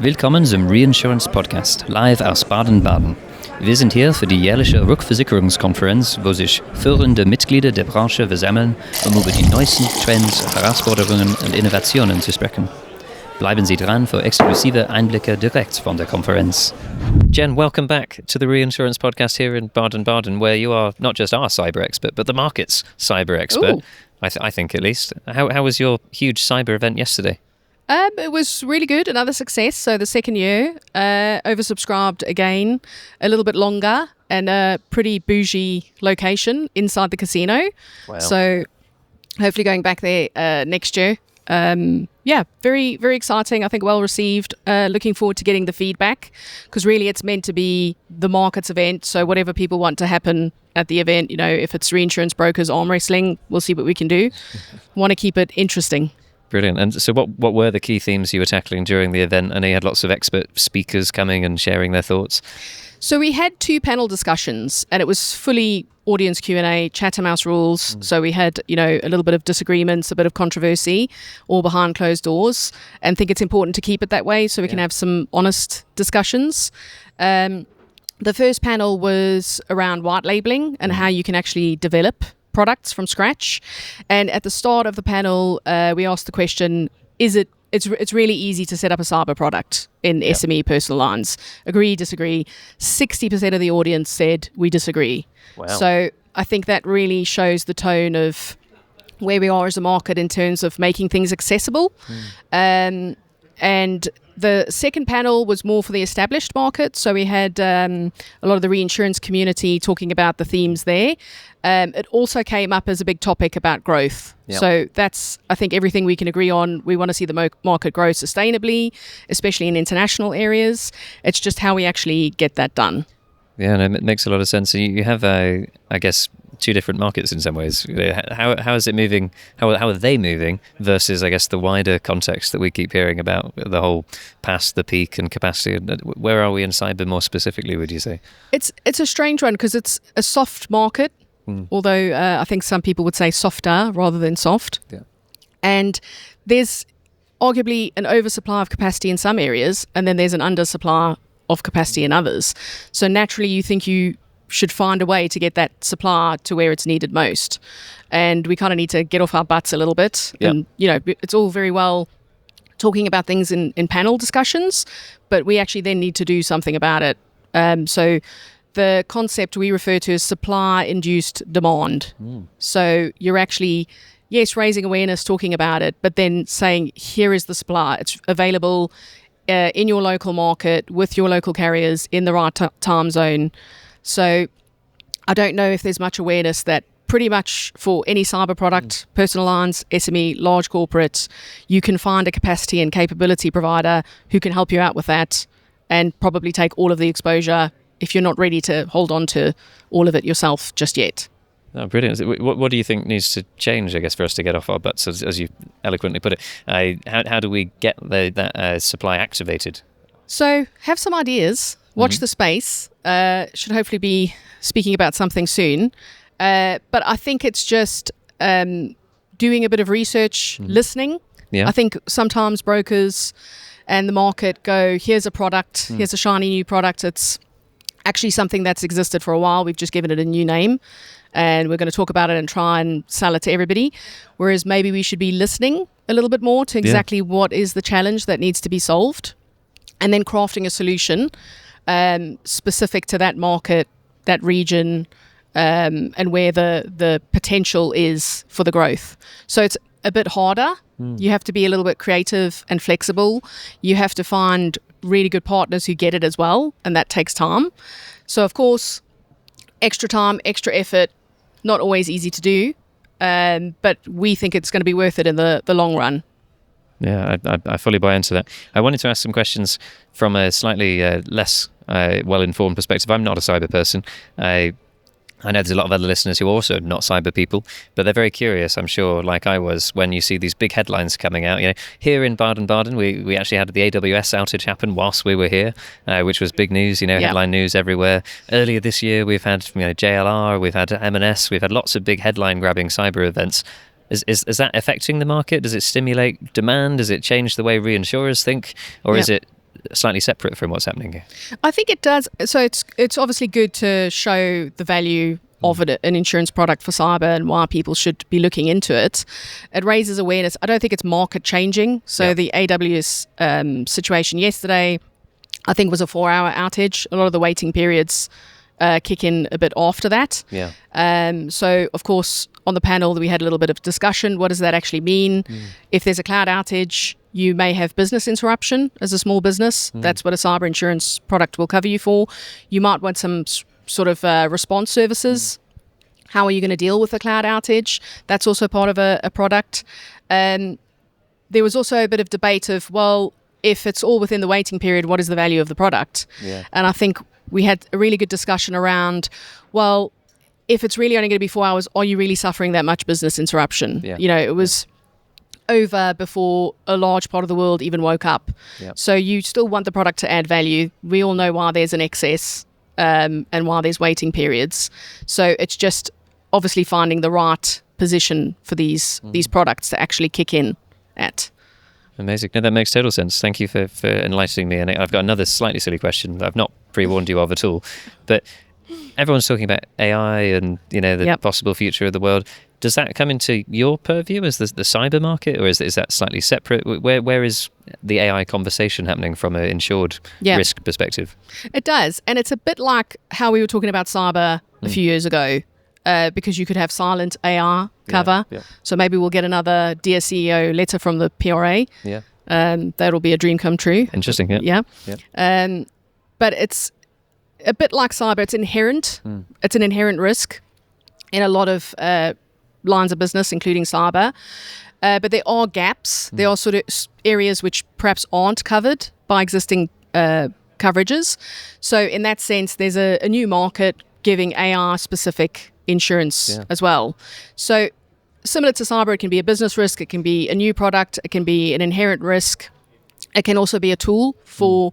Willkommen zum Reinsurance Podcast, live aus Baden-Baden. Wir sind hier für die jährliche Rückversicherungskonferenz, wo sich führende Mitglieder der Branche versammeln, um über die neuesten Trends, Herausforderungen und Innovationen zu sprechen. Bleiben Sie dran für exklusive Einblicke direkt von der Konferenz. Jen, welcome back to the Reinsurance Podcast here in Baden-Baden, where you are not just our cyber expert, but the market's cyber expert. I think at least. How was your huge cyber event yesterday? It was really good, another success. So the second year, oversubscribed again, a little bit longer, and a pretty bougie location inside the casino. Wow. So hopefully going back there next year. Very, very exciting. I think well received. Looking forward to getting the feedback, because really it's meant to be the market's event. So whatever people want to happen at the event, if it's reinsurance brokers, arm wrestling, we'll see what we can do. Want to keep it interesting. Brilliant. And so what were the key themes you were tackling during the event? I know you had lots of expert speakers coming and sharing their thoughts. So we had 2 panel discussions, and it was fully audience Q&A, Chattermouse rules. So we had, a little bit of disagreements, a bit of controversy, all behind closed doors, and think it's important to keep it that way so we can have some honest discussions. The first panel was around white labeling and how you can actually develop products from scratch. And at the start of the panel, we asked the question, it's really easy to set up a cyber product in SME personal lines. Agree, disagree. 60% of the audience said we disagree. Wow. So I think that really shows the tone of where we are as a market in terms of making things accessible. And the second panel was more for the established market. So we had a lot of the reinsurance community talking about the themes there. It also came up as a big topic about growth. Yep. So that's, I think, everything we can agree on. We want to see the market grow sustainably, especially in international areas. It's just how we actually get that done. Yeah, no, it makes a lot of sense. So you have, I guess, 2 different markets in some ways. How is it moving? How are they moving versus, I guess, the wider context that we keep hearing about, the whole past the peak and capacity? Where are we in cyber more specifically, would you say? It's a strange one because it's a soft market, although I think some people would say softer rather than soft. Yeah. And there's arguably an oversupply of capacity in some areas, and then there's an undersupply of capacity in others. So naturally you think you should find a way to get that supply to where it's needed most. And we kind of need to get off our butts a little bit. Yep. And, it's all very well talking about things in panel discussions, but we actually then need to do something about it. So the concept we refer to as supply-induced demand. So you're actually, yes, raising awareness, talking about it, but then saying, here is the supply. It's available in your local market with your local carriers in the right time zone. So I don't know if there's much awareness that pretty much for any cyber product, personal lines, SME, large corporates, you can find a capacity and capability provider who can help you out with that and probably take all of the exposure if you're not ready to hold on to all of it yourself just yet. Oh, brilliant. What do you think needs to change, I guess, for us to get off our butts, as you eloquently put it? How do we get that supply activated? So have some ideas. Watch the space. Should hopefully be speaking about something soon. But I think it's just doing a bit of research, listening. Yeah. I think sometimes brokers and the market go, here's a product, here's a shiny new product. It's actually something that's existed for a while. We've just given it a new name. And we're going to talk about it and try and sell it to everybody. Whereas maybe we should be listening a little bit more to exactly what is the challenge that needs to be solved. And then crafting a solution specific to that market, that region, and where the potential is for the growth. So it's a bit harder. You have to be a little bit creative and flexible. You have to find really good partners who get it as well, and that takes time. So, of course, extra time, extra effort, not always easy to do, but we think it's going to be worth it in the long run. Yeah, I fully buy into that. I wanted to ask some questions from a slightly less well-informed perspective. I'm not a cyber person. I know there's a lot of other listeners who are also not cyber people, but they're very curious, I'm sure, like I was, when you see these big headlines coming out. Here in Baden-Baden, we actually had the AWS outage happen whilst we were here, which was big news, headline news everywhere. Earlier this year, we've had JLR, we've had M&S, we've had lots of big headline-grabbing cyber events. Is that affecting the market? Does it stimulate demand? Does it change the way reinsurers think? Or is it slightly separate from what's happening here? I think it does. So it's obviously good to show the value of it, an insurance product for cyber, and why people should be looking into it. It raises awareness. I don't think it's market changing. So the AWS situation yesterday, I think, was a 4-hour outage. A lot of the waiting periods kick in a bit after that. So of course on the panel we had a little bit of discussion. What does that actually mean? If there's a cloud outage, you may have business interruption as a small business. That's what a cyber insurance product will cover you for. You might want some sort of response services. How are you going to deal with a cloud outage? That's also part of a product. And there was also a bit of debate of, well, if it's all within the waiting period, what is the value of the product? And I think we had a really good discussion around, well, if it's really only going to be 4 hours, are you really suffering that much business interruption? It was over before a large part of the world even woke up. So you still want the product to add value. We all know why there's an excess and why there's waiting periods. So it's just obviously finding the right position for these products to actually kick in at. Amazing. No, that makes total sense. Thank you for enlightening me. And I've got another slightly silly question that I've not pre-warned you of at all. But everyone's talking about AI and the possible future of the world. Does that come into your purview as the cyber market, or is that slightly separate? Where is the AI conversation happening from an insured risk perspective? It does. And it's a bit like how we were talking about cyber a few years ago, because you could have silent AI cover. So maybe we'll get another Dear CEO letter from the PRA. That'll be a dream come true. Interesting. But it's a bit like cyber. It's inherent. It's an inherent risk in a lot of lines of business, including cyber. But there are gaps. There are sort of areas which perhaps aren't covered by existing coverages. So in that sense, there's a new market giving AI-specific insurance as well. So similar to cyber, it can be a business risk, it can be a new product, it can be an inherent risk. It can also be a tool for,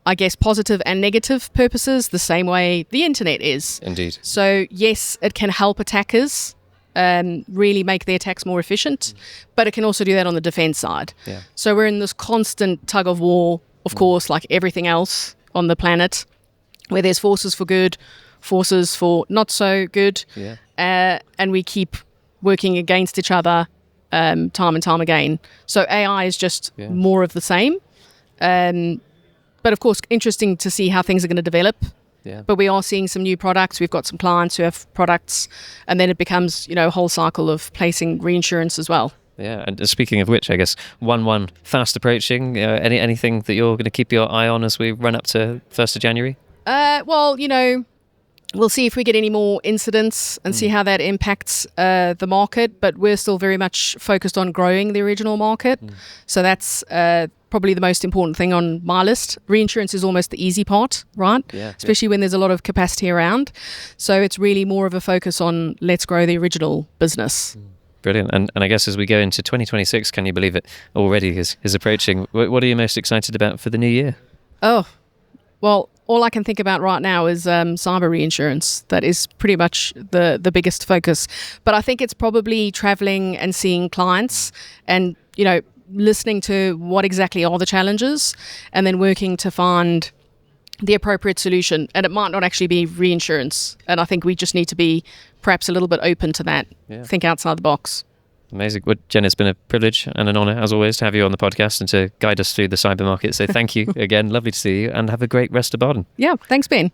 I guess, positive and negative purposes, the same way the internet is. Indeed. So yes, it can help attackers really make their attacks more efficient, but it can also do that on the defense side. So we're in this constant tug of war, of course, like everything else on the planet, where there's forces for good, forces for not so good, and we keep working against each other time and time again. So AI is just more of the same. But of course, interesting to see how things are going to develop. But we are seeing some new products. We've got some clients who have products, and then it becomes, a whole cycle of placing reinsurance as well. And speaking of which, I guess 1/1 fast approaching. Anything that you're going to keep your eye on as we run up to 1st of January? Well, we'll see if we get any more incidents and see how that impacts the market. But we're still very much focused on growing the original market. So that's probably the most important thing on my list. Reinsurance is almost the easy part, right? Especially when there's a lot of capacity around. So it's really more of a focus on let's grow the original business. Brilliant. And I guess as we go into 2026, can you believe it already is approaching? What are you most excited about for the new year? Oh, well, all I can think about right now is cyber reinsurance. That is pretty much the biggest focus. But I think it's probably traveling and seeing clients and, listening to what exactly are the challenges and then working to find the appropriate solution. And it might not actually be reinsurance. And I think we just need to be perhaps a little bit open to that. Think outside the box. Amazing. Well, Jen, it's been a privilege and an honour, as always, to have you on the podcast and to guide us through the cyber market. So thank you again. Lovely to see you, and have a great rest of Baden. Yeah, thanks, Ben.